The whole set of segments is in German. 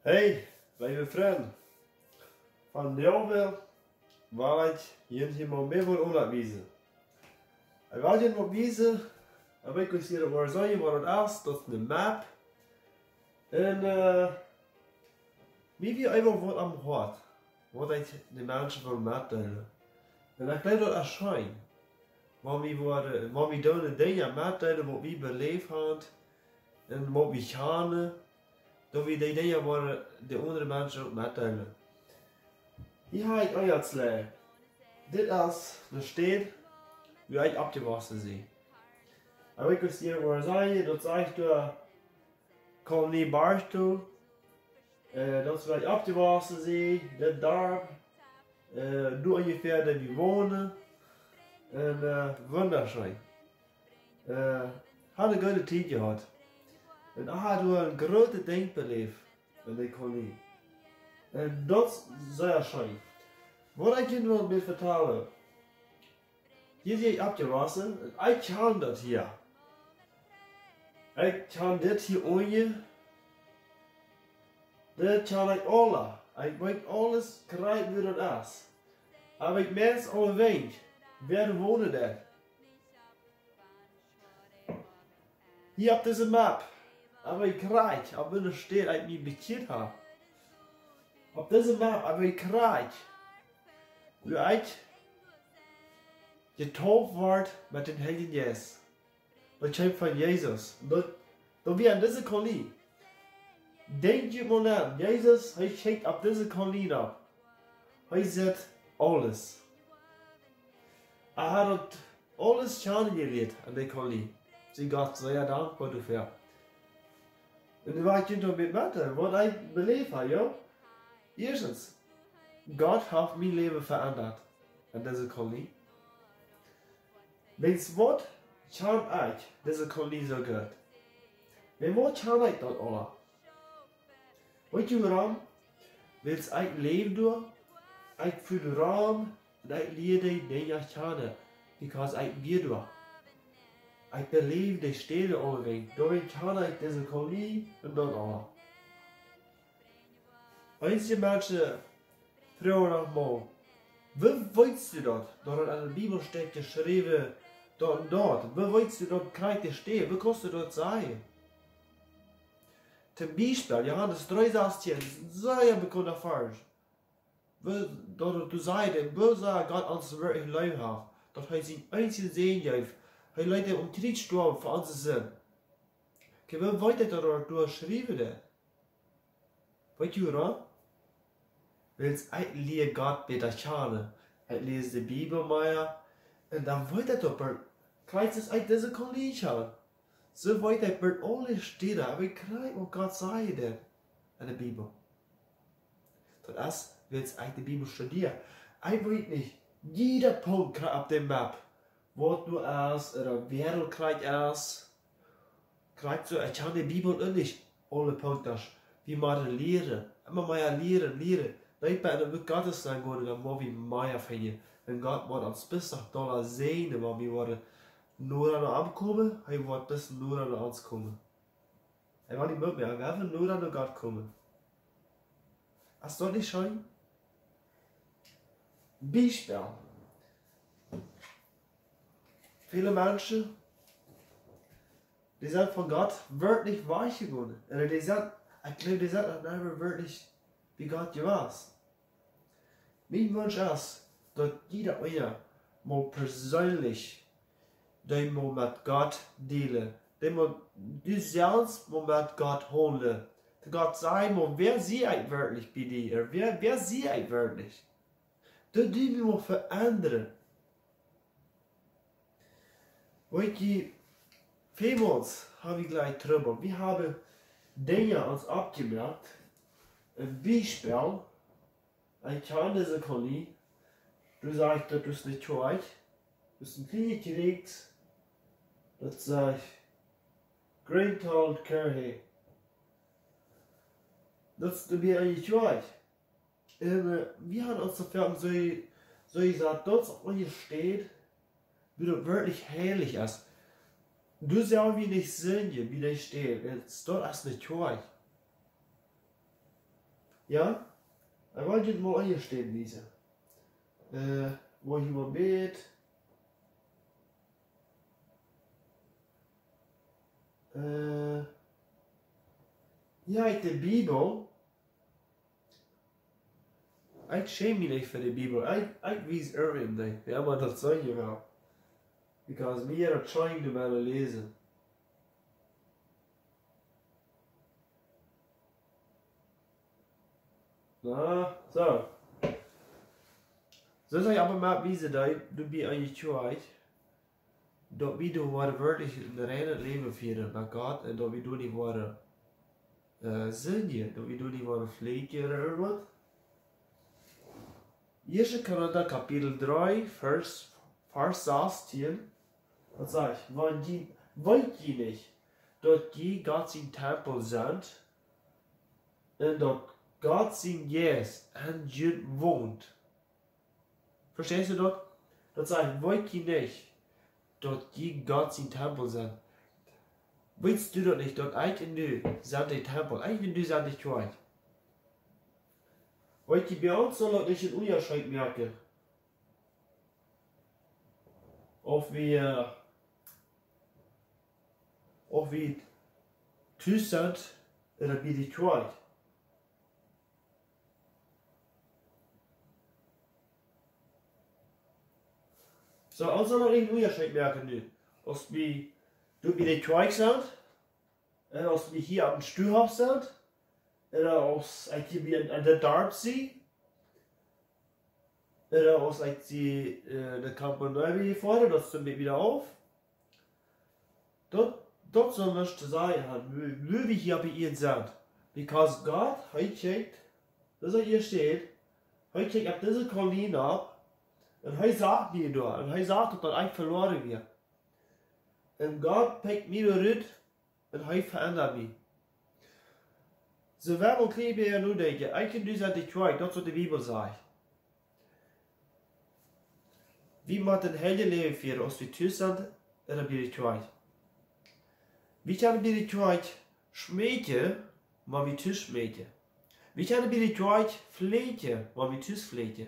Hey, lieve vriend. Van jou waar ik je maar meer wil onderwijzen. Ik wil je nog wijzen, ik wil je maar zeggen wat het is, dat is een map. En wie we even wat am hart, wat ik de mensen wil meedelen. En ik laat dat erschijnen. Waar we doen dingen meedelen, wat we beleefd hebben, en wat we gaan, dat we die dingen waar de andere mensen ook meedelen. Hier ga ik euch erzählen. Dit is de stad waar ik abgewassen zie. En ik wil je maar zeggen, dat zegt de kolonie Barstow. Dat is waar ik abgewassen zie, dit dorp. Nu ongeveer daar we wonen. En wunderschön. Had een goede tijd gehad. En ik had een grote ding beleefd in die kolonie. En dat is zeer schön. Wat ik je wil met vertellen. Hier zie ik abgewassen en ik kan dat hier. Ik kan dit hier onje. Dit kan ik alle. Ik weet alles krijgen wie dat is. Maar ik mensen al weet, wer wonen daar. Hier op deze map. Aber ik krijg, op een stad ik niet bekend heb. Op deze map, aber ik krijg. Hoe ik getauft wordt met den Heiligen Geist. Dat komt van Jezus. Dat wir an deze kolonie. Denk je maar aan, Jezus, hij schickt op deze kolonie op. Hij zet alles. Hij had alles schade geleerd aan die kolonie. Zie God zeer dankbaar dafür. En dan waar ik je nog met met, wat ik beleefd heb, ja. Eerstens, God heeft mijn leven veranderd aan deze kolonie. Weet wat kan ik deze kolonie zo goed? En wat kan ik dat alle? Weet je waarom? Wil ik leven door? Ik voel de raam en ik leer die dingen kennen. Because ik weer door. Ik beleef de steden alweer. Daarom kan ik deze kolonie en dat alle. Einige mensen vragen nog maar, wie weet je dat? Dat het in de Bibel staat geschreven, dat en dat. Wie weet je dat krijgt de steden? Wie kannst du dat zeggen? Zum Beispiel, Johannes 3,16, sehr bekannter Vers. Dat du sagst, wie sagt Gott uns wirklich lieb hat, dass er sein einzigen Sehen gibt. Er leidt om Krieg gestorben für unsere Sinn. Okay, wie weit er da geschrieben hat? Weißt du warum? Weil ich lese Gott bitte gerne. Ich lese die Bibel mehr. Und dann weiß er doch, kreist es aus dieser Kollege. So weit er bei alle Stellen, aber ich kriege, was Gott sagt denn in der Bibel. Das ist, weil ich die Bibel studiere. Ich weiß nicht, jeder Punkt auf der Map, wo du ist, oder Weltkrieg ist, kriegst du, ich kann die Bibel auch nicht alle Punkte, wie man lehren, immer mehr lehren. Nicht bei einem Gottes sein worden, dann wollen wir mehr finden. Wenn Gott wird uns bis nach Dollar sehen, weil wir wollen nur an ankommen, er wird bis nur an uns kommen. Er wird nicht mehr, wir werden nur an Gott kommen. Ist das nicht schön? Beispiel. Viele Menschen, die sind von Gott wirklich weich geworden. Oder die sind, ich glaube, die sind nicht wirklich wie Gott was. Mein Wunsch ist, dass jeder einer mal persönlich den mal mit Gott dealen. Den mal du selbst mal mit Gott holen. Gott sagt mal, wer sehe ich wirklich bei dir? Wer sehe ich wirklich? Das tun wir mal verändern. Weet je, vielmals habe ich gleich drüber. Wir haben Dinge uns abgemerkt. Ein Beispiel, ich kann diese Kolonie, du sagst, das ist nicht treu, du bist ein Krieg gekriegt, das sagt Greentold Kirche. Das ist mir eigentlich treu. Wir haben uns dafür so gesagt, das hier steht, wie das wirklich herrlich ist. Du sollst wie nicht sehen, wie das steht, das ist nicht treu. Ja? Ich wollte jetzt mal hier stehen, diese. Wo ich immer bete. Ja, in der Bibel. Ich schäme mich nicht für die Bibel. Ich weiß irgendwie nicht. Ja, aber das soll ich auch. Because we are trying to lesen. Na, so. So soll ich aber mal wissen, da du bist eigentlich traurig. Dat wie du waar wirklich ein reines Leben führen mit Gott und dat wie du nicht waren Sünde, dat wie du nicht waren Pflege oder irgendwas. 1. Korinther Kapitel 3, Vers 16. Das sagt, wollt ihr nicht, dass die Gott sein Tempel sind und dass Gott sein Geist an dir wohnt. Verstehst du das? Das sagt, wollt ihr nicht, dass die Gott sein Tempel sind. Willst du das nicht, dass eigentlich du sind die Tempel, eigentlich du sind nicht treu. Weil die bei uns soll nicht in Unterschied merken. Ob wir Tüß sind oder wie die treu. So, uns soll noch nicht in Unterschied merken, du. Ob wir du wie die treu sind, oder ob wir hier am Stuhlhof sind, oder aus wie an der Darmsee, oder aus die der Campo Neuve hier vorne, das sind wir wieder auf. Dort soll nichts sein, wie wir hier bei ihnen sind. Because God, heute checkt, das hier steht, heute checkt ab diese Kolonne ab, und heute sagt mir da, und heute sagt, dass das eigentlich verloren wird. Und Gott pickt mich durch, und heute verändert mich. So waarom kun je er nu denken, eigenlijk nu zijn die trui, dat is wat de Bibel sagt. Wie moet een hele leven vieren als we thuis zijn, en dan ben je trui. Wie kan bij de trui schmeken, maar we thuis schmeken. Wie kan bij de trui vleetje, maar we thuis vleetje.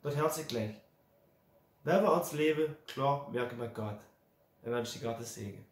Dat herzlich gleich. Wenn wir uns leben, klar, merken wir Gott. Er wünscht dir Gottes Segen.